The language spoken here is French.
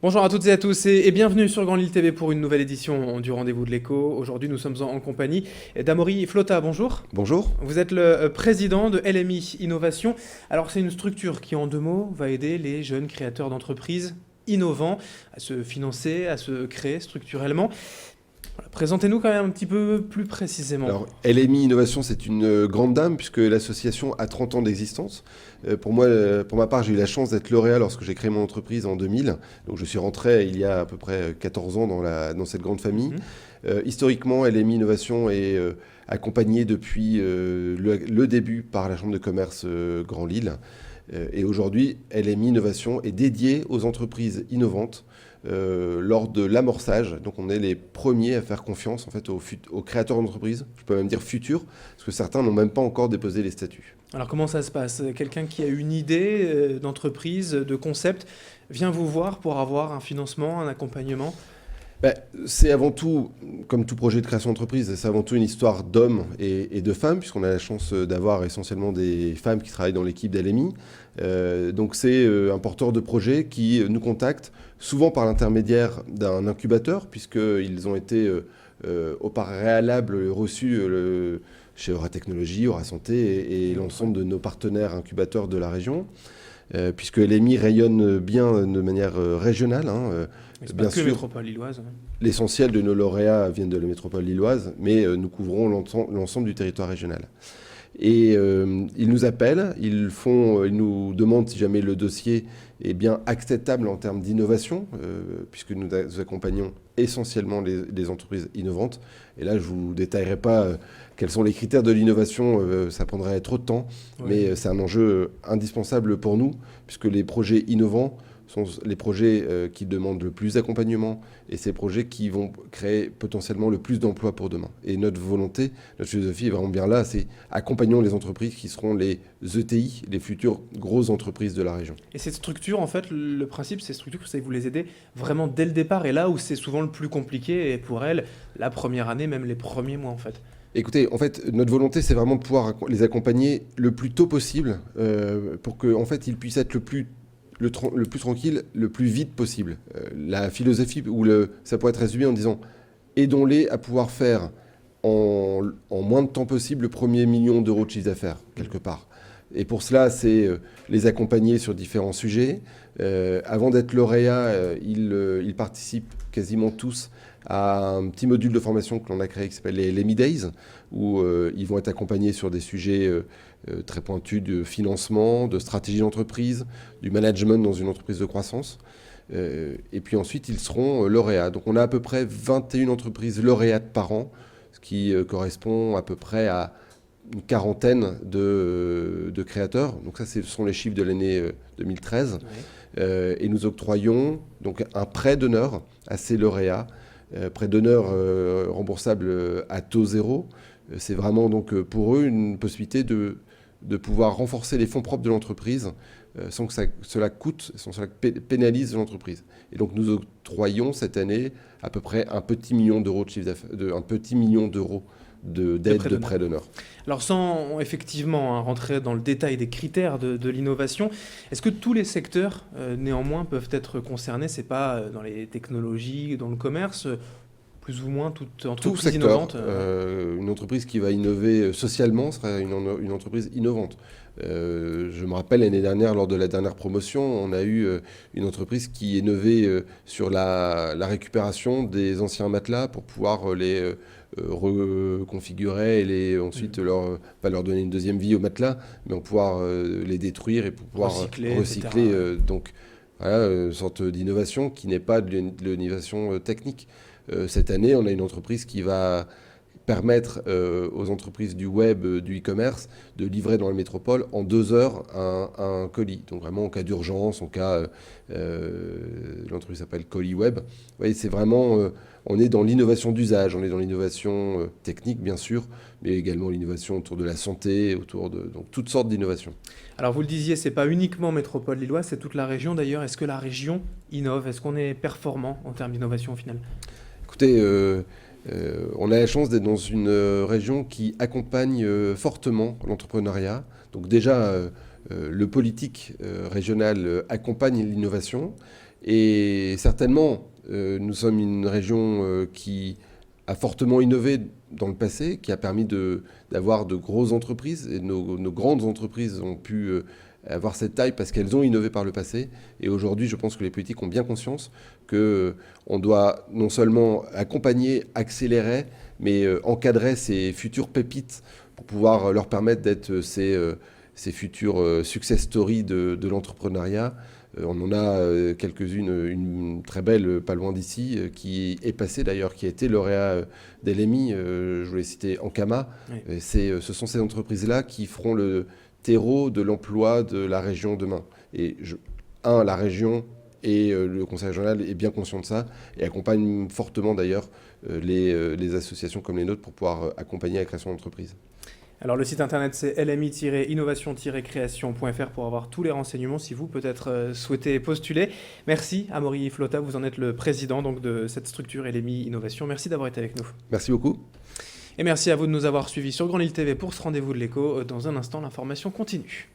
Bonjour à toutes et à tous et bienvenue sur Grand Lille TV pour une nouvelle édition du Rendez-vous de l'Écho. Aujourd'hui, nous sommes en compagnie d'Amaury Flotta. Bonjour. Bonjour. Vous êtes le président de LMI Innovation. Alors, c'est une structure qui, en deux mots, va aider les jeunes créateurs d'entreprises innovants à se financer, à se créer structurellement. Voilà, présentez-nous quand même un petit peu plus précisément. Alors, LMI Innovation, c'est une grande dame puisque l'association a 30 ans d'existence. Pour ma part, j'ai eu la chance d'être lauréat lorsque j'ai créé mon entreprise en 2000. Donc, je suis rentré il y a à peu près 14 ans dans cette grande famille. Mhm. Historiquement, LMI Innovation est accompagnée depuis le début par la Chambre de commerce Grand Lille. Et aujourd'hui, LMI Innovation est dédiée aux entreprises innovantes lors de l'amorçage. Donc on est les premiers à faire confiance en fait, aux créateurs d'entreprises, je peux même dire futurs, parce que certains n'ont même pas encore déposé les statuts. Alors, comment ça se passe? Quelqu'un qui a une idée d'entreprise, de concept, vient vous voir pour avoir un financement, un accompagnement? Ben, c'est avant tout, comme tout projet de création d'entreprise, c'est avant tout une histoire d'hommes et de femmes, puisqu'on a la chance d'avoir essentiellement des femmes qui travaillent dans l'équipe d'LMI. Donc c'est un porteur de projet qui nous contacte, souvent par l'intermédiaire d'un incubateur, puisqu'ils ont été au préalable reçus chez Aura Technologies, Aura Santé et l'ensemble de nos partenaires incubateurs de la région. Puisque LMI rayonne bien de manière régionale. Mais c'est pas Bien que sûr, métropole lilloise, hein. l'essentiel de nos lauréats viennent de la métropole lilloise, mais nous couvrons l'ensemble du territoire régional. Et ils nous appellent, ils nous demandent si jamais le dossier est bien acceptable en termes d'innovation, puisque nous accompagnons essentiellement les entreprises innovantes. Et là, je ne vous détaillerai pas quels sont les critères de l'innovation, ça prendrait trop de temps, Ouais. mais c'est un enjeu indispensable pour nous, puisque les projets innovants sont les projets qui demandent le plus d'accompagnement et ces projets qui vont créer potentiellement le plus d'emplois pour demain. Et notre volonté, notre philosophie est vraiment bien là, c'est accompagnons les entreprises qui seront les ETI, les futures grosses entreprises de la région. Et cette structure, en fait, le principe, c'est structure, c'est vous les aider vraiment dès le départ et là où c'est souvent le plus compliqué et pour elles, la première année, même les premiers mois, en fait. Écoutez, en fait, notre volonté, c'est vraiment de pouvoir les accompagner le plus tôt possible pour qu'en fait, ils puissent être le plus tranquille, le plus vite possible. La philosophie, ça pourrait être résumé en disant aidons-les à pouvoir faire en moins de temps possible le premier million d'euros de chiffre d'affaires, quelque part. Et pour cela, c'est les accompagner sur différents sujets. Avant d'être lauréat, ils participent quasiment tous à un petit module de formation que l'on a créé qui s'appelle les LMI Days, où ils vont être accompagnés sur des sujets très pointus de financement, de stratégie d'entreprise, du management dans une entreprise de croissance. Et puis ensuite, ils seront lauréats. Donc on a à peu près 21 entreprises lauréates par an, ce qui correspond à peu près à une quarantaine de créateurs. Donc ça, ce sont les chiffres de l'année 2013. Ouais. Et nous octroyons donc un prêt d'honneur à ces lauréats, prêt d'honneur remboursable à taux zéro. C'est vraiment donc pour eux une possibilité de pouvoir renforcer les fonds propres de l'entreprise sans que cela coûte, sans que cela pénalise l'entreprise. Et donc nous octroyons cette année à peu près un petit million d'euros de chiffre d'affaires, un petit million d'euros d'aide de prêt d'honneur. Alors sans effectivement rentrer dans le détail des critères de l'innovation, est-ce que tous les secteurs néanmoins peuvent être concernés? C'est pas dans les technologies, dans le commerce, plus ou moins toute Tout entreprise secteur, innovante. une entreprise qui va innover socialement sera une entreprise innovante. Je me rappelle l'année dernière, lors de la dernière promotion, on a eu une entreprise qui innovait sur la récupération des anciens matelas pour pouvoir les reconfigurer et ensuite pas leur donner une deuxième vie aux matelas, mais pour pouvoir les détruire et pour pouvoir Recycler, recycler. etc. Donc voilà, une sorte d'innovation qui n'est pas de l'innovation technique. Cette année, on a une entreprise qui va permettre aux entreprises du web, du e-commerce, de livrer dans la métropole en 2 heures un colis. Donc vraiment en cas d'urgence, l'entreprise s'appelle Colis Web. Vous voyez, c'est vraiment, on est dans l'innovation d'usage, on est dans l'innovation technique bien sûr, mais également l'innovation autour de la santé, donc toutes sortes d'innovations. Alors vous le disiez, c'est pas uniquement métropole lilloise, c'est toute la région d'ailleurs. Est-ce que la région innove? Est-ce qu'on est performant en termes d'innovation au final? Écoutez, on a la chance d'être dans une région qui accompagne fortement l'entrepreneuriat. Donc déjà, le politique régional accompagne l'innovation. Et certainement, nous sommes une région qui a fortement innové dans le passé, qui a permis d'avoir de grosses entreprises. Et nos grandes entreprises ont pu avoir cette taille parce qu'elles ont innové par le passé. Et aujourd'hui, je pense que les politiques ont bien conscience qu'on doit non seulement accompagner, accélérer, mais encadrer ces futures pépites pour pouvoir leur permettre d'être ces futures success stories de l'entrepreneuriat. On en a quelques-unes, une très belle, pas loin d'ici, qui est passée d'ailleurs, qui a été lauréat d'LMI, je voulais citer Ankama. Oui. Ce sont ces entreprises-là qui feront le terreau de l'emploi de la région demain. Et la région et le Conseil régional est bien conscient de ça et accompagne fortement d'ailleurs les associations comme les nôtres pour pouvoir accompagner la création d'entreprises. Alors le site internet c'est lmi-innovation-création.fr pour avoir tous les renseignements si vous peut-être souhaitez postuler. Merci Amaury Flotta, vous en êtes le président donc, de cette structure LMI Innovation. Merci d'avoir été avec nous. Merci beaucoup. Et merci à vous de nous avoir suivis sur Grand Lille TV pour ce rendez-vous de l'écho. Dans un instant, l'information continue.